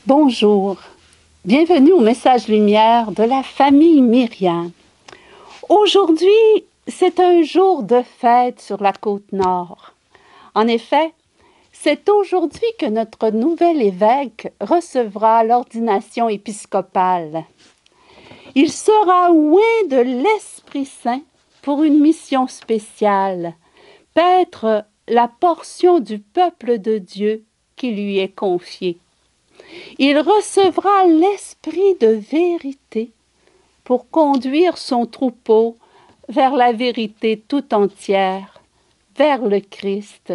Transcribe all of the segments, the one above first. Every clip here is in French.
Bonjour, bienvenue au message lumière de la famille Myriam. Aujourd'hui, c'est un jour de fête sur la côte nord. En effet, c'est aujourd'hui que notre nouvel évêque recevra l'ordination épiscopale. Il sera oint de l'Esprit Saint pour une mission spéciale, paître la portion du peuple de Dieu qui lui est confiée. Il recevra l'esprit de vérité pour conduire son troupeau vers la vérité tout entière, vers le Christ,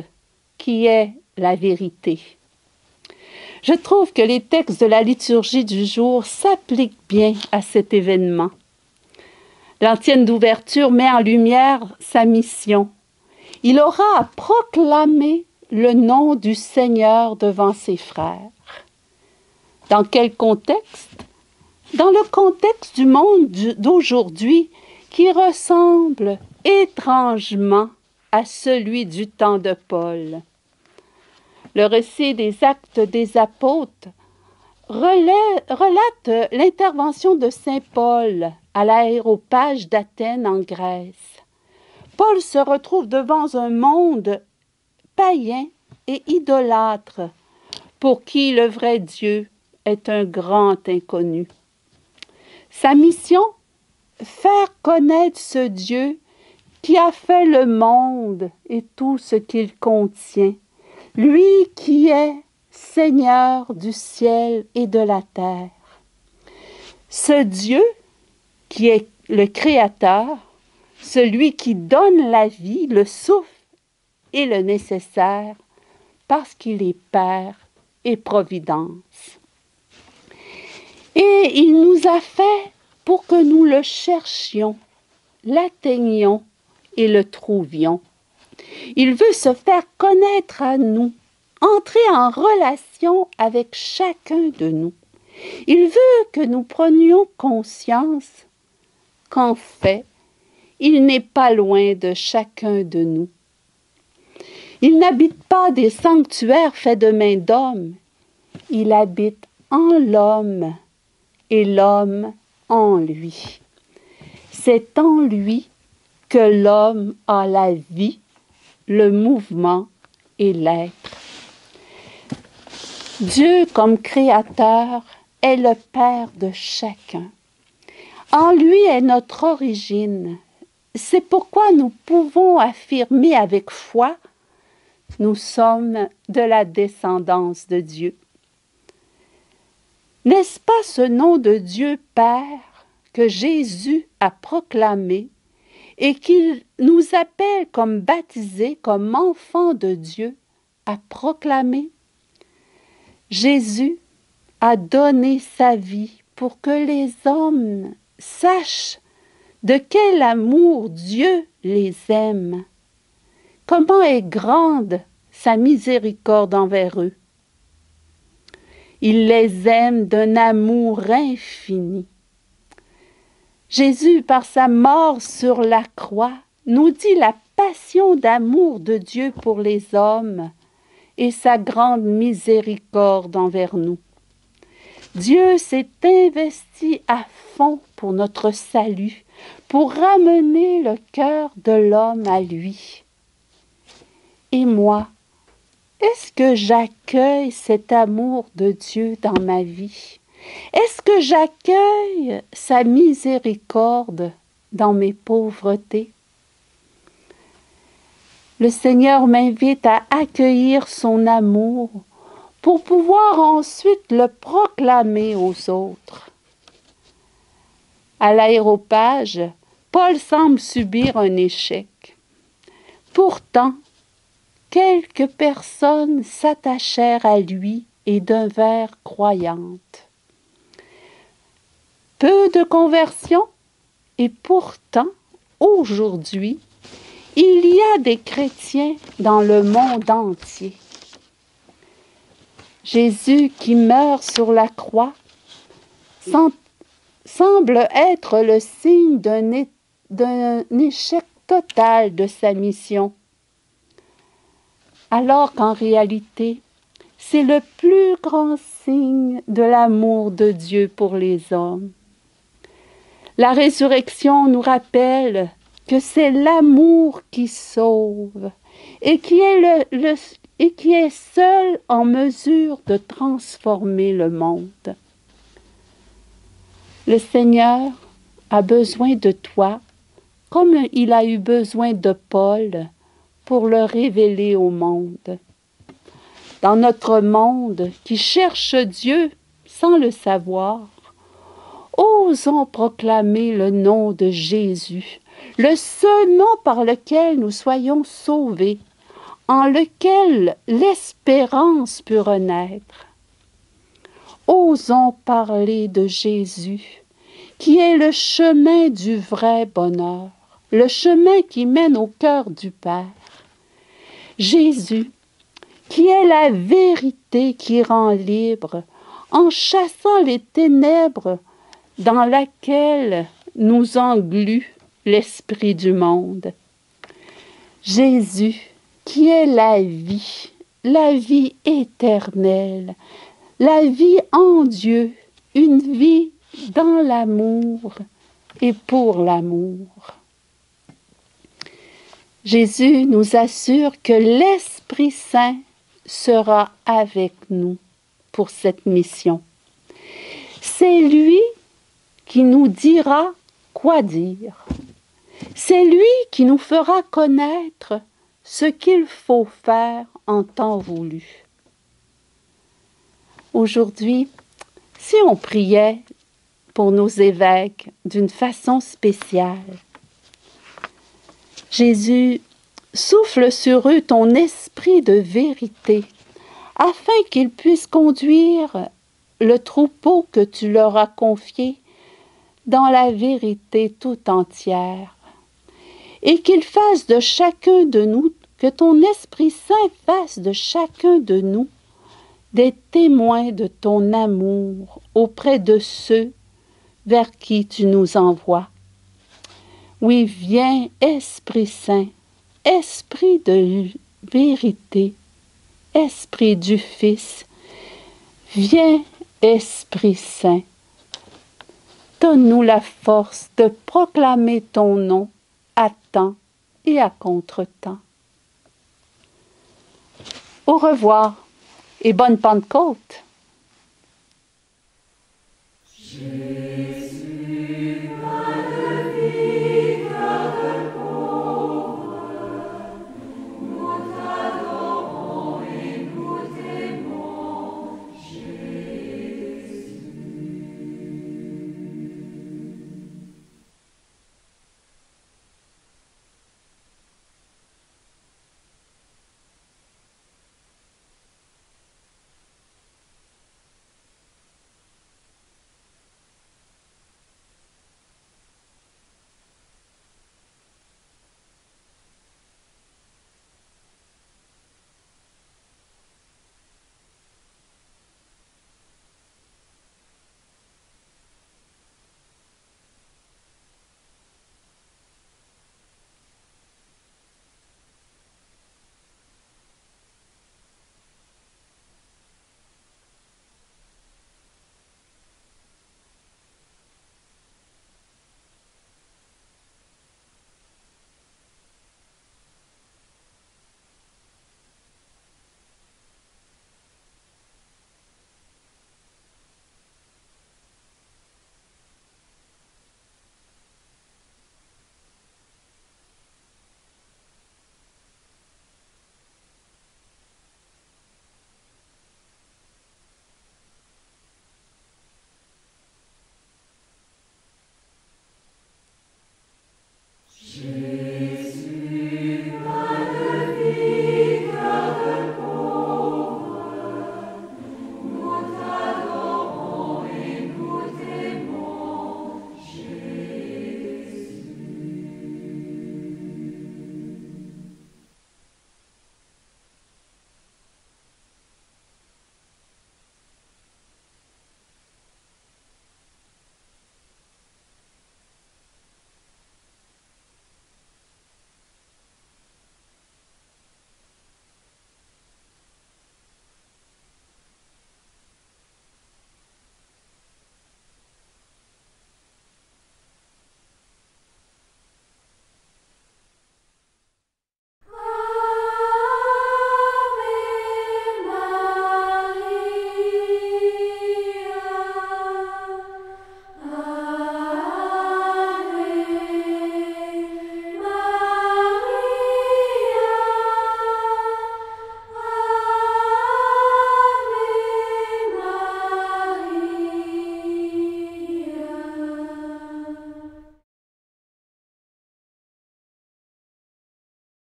qui est la vérité. Je trouve que les textes de la liturgie du jour s'appliquent bien à cet événement. L'antienne d'ouverture met en lumière sa mission. Il aura à proclamer le nom du Seigneur devant ses frères. Dans quel contexte? Dans le contexte du monde d'aujourd'hui qui ressemble étrangement à celui du temps de Paul. Le récit des Actes des Apôtres relate l'intervention de saint Paul à l'aéropage d'Athènes en Grèce. Paul se retrouve devant un monde païen et idolâtre pour qui le vrai Dieu est un grand inconnu. Sa mission, faire connaître ce Dieu qui a fait le monde et tout ce qu'il contient, lui qui est Seigneur du ciel et de la terre. Ce Dieu qui est le Créateur, celui qui donne la vie, le souffle et le nécessaire, parce qu'il est Père et Providence. Et il nous a fait pour que nous le cherchions, l'atteignions et le trouvions. Il veut se faire connaître à nous, entrer en relation avec chacun de nous. Il veut que nous prenions conscience qu'en fait, il n'est pas loin de chacun de nous. Il n'habite pas des sanctuaires faits de mains d'hommes. Il habite en l'homme et l'homme en lui. C'est en lui que l'homme a la vie, le mouvement et l'être. Dieu, comme créateur, est le Père de chacun. En lui est notre origine. C'est pourquoi nous pouvons affirmer avec foi, nous sommes de la descendance de Dieu. N'est-ce pas ce nom de Dieu Père que Jésus a proclamé et qu'il nous appelle comme baptisés, comme enfants de Dieu, à proclamer? Jésus a donné sa vie pour que les hommes sachent de quel amour Dieu les aime. Comment est grande sa miséricorde envers eux. Il les aime d'un amour infini. Jésus, par sa mort sur la croix, nous dit la passion d'amour de Dieu pour les hommes et sa grande miséricorde envers nous. Dieu s'est investi à fond pour notre salut, pour ramener le cœur de l'homme à lui. Et moi, est-ce que j'accueille cet amour de Dieu dans ma vie? Est-ce que j'accueille sa miséricorde dans mes pauvretés? Le Seigneur m'invite à accueillir son amour pour pouvoir ensuite le proclamer aux autres. À l'aéropage, Paul semble subir un échec. Pourtant, quelques personnes s'attachèrent à lui et devinrent croyantes. Peu de conversions, et pourtant, aujourd'hui, il y a des chrétiens dans le monde entier. Jésus qui meurt sur la croix semble être le signe d'un échec total de sa mission, alors qu'en réalité, c'est le plus grand signe de l'amour de Dieu pour les hommes. La résurrection nous rappelle que c'est l'amour qui sauve et qui est seul en mesure de transformer le monde. Le Seigneur a besoin de toi, comme il a eu besoin de Paul pour le révéler au monde. Dans notre monde qui cherche Dieu sans le savoir, osons proclamer le nom de Jésus, le seul nom par lequel nous soyons sauvés, en lequel l'espérance peut renaître. Osons parler de Jésus, qui est le chemin du vrai bonheur, le chemin qui mène au cœur du Père. Jésus, qui est la vérité qui rend libre, en chassant les ténèbres dans laquelle nous englue l'esprit du monde. Jésus, qui est la vie éternelle, la vie en Dieu, une vie dans l'amour et pour l'amour. Jésus nous assure que l'Esprit Saint sera avec nous pour cette mission. C'est lui qui nous dira quoi dire. C'est lui qui nous fera connaître ce qu'il faut faire en temps voulu. Aujourd'hui, si on priait pour nos évêques d'une façon spéciale, Jésus, souffle sur eux ton esprit de vérité, afin qu'ils puissent conduire le troupeau que tu leur as confié dans la vérité tout entière, et qu'ils fassent de chacun de nous, que ton Esprit Saint fasse de chacun de nous des témoins de ton amour auprès de ceux vers qui tu nous envoies. Oui, viens, Esprit Saint, Esprit de vérité, Esprit du Fils, viens, Esprit Saint. Donne-nous la force de proclamer ton nom à temps et à contre-temps. Au revoir et bonne Pentecôte!